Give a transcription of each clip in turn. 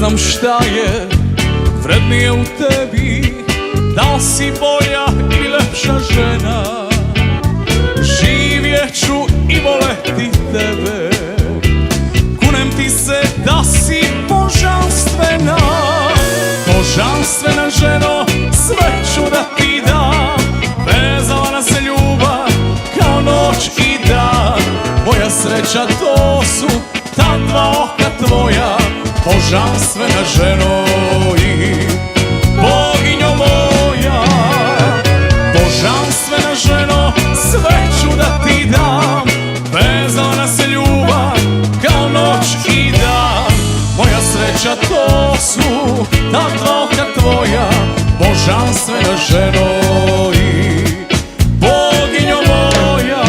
znam šta je vrednije u tebi, da li si bolja ili lepša žena. Živjet ću i voleti tebe, kunem ti se da si božanstvena. Božanstvena ženo, sve ću da ti dam, vezala nas se ljubav kao noć i dan. Moja sreća to su ta dva oka tvoja, božanstvena ženo i boginjo moja. Božanstvena ženo, sve ću da ti dam, vezala nas se ljubav kao noć i dan. Moja sreća to su ta dva oka tvoja, božanstvena ženo i boginjo moja.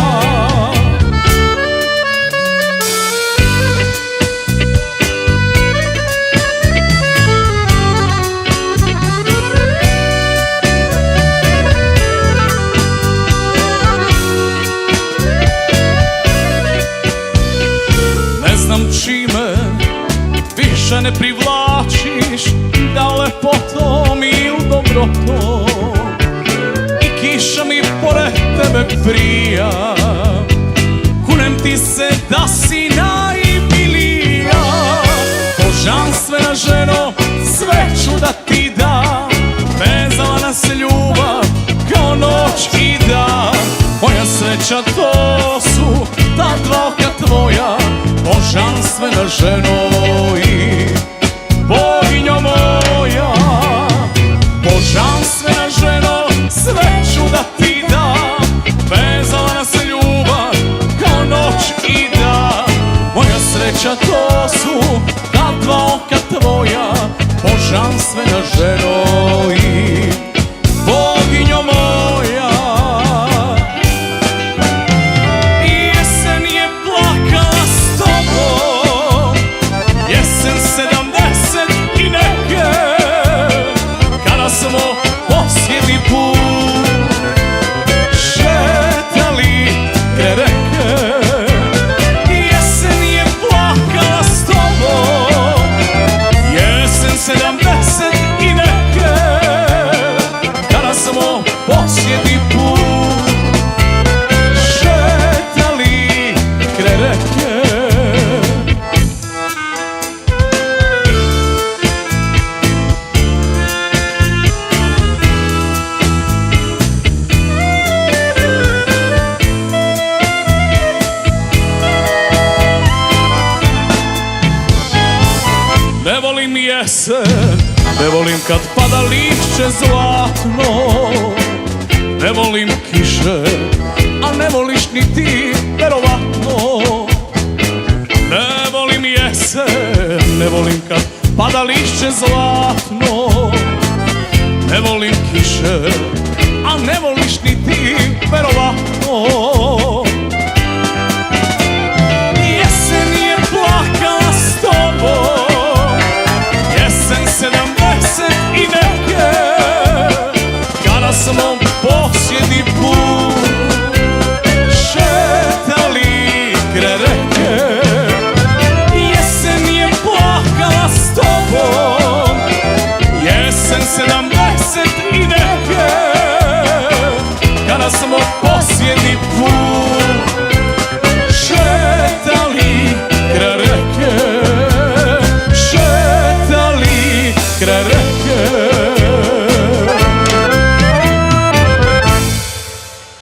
Ne znam čime više ne privlačiš, da lepotom ili dobrotom, i kiša mi pored tebe prija. Kunem ti se da si najmilija. Božanstvena ženo, sve ću da ti dam, vezala nas se ljubav kao noć i dan. Moja sreća to su ta dva oka tvoja, božanstvena ženo i boginjo moja. Božanstvena ženo, sve ću da ti dam, vezala nas se ljubav kao noć i dan. Moja sreća to su ta dva oka tvoja, božanstvena ženo i boginjo moja. Jesen je plakala s tobom, jesen 70 i neke, kada smo posljednji put šetali kraj reke. Jesen je plakala s tobom, jesen 70 i neke, kada smo posljednji put šetali kraj reke. Ne volim jesen, ne volim kad pada lišće zlatno, ne volim kiše, a ne voliš ni ti, verovatno. Ne volim jesen, ne volim kad pada lišće zlatno, ne volim kiše, a ne voliš ni ti, verovatno. Jesen je plakala s tobom, jesen 70 i neke, kada smo posljednji put šetali kraj reke. Jesen je plakala s tobom, jesen 70 i neke, kada smo posljednji put šetali kraj reke. Šetali kraj reke.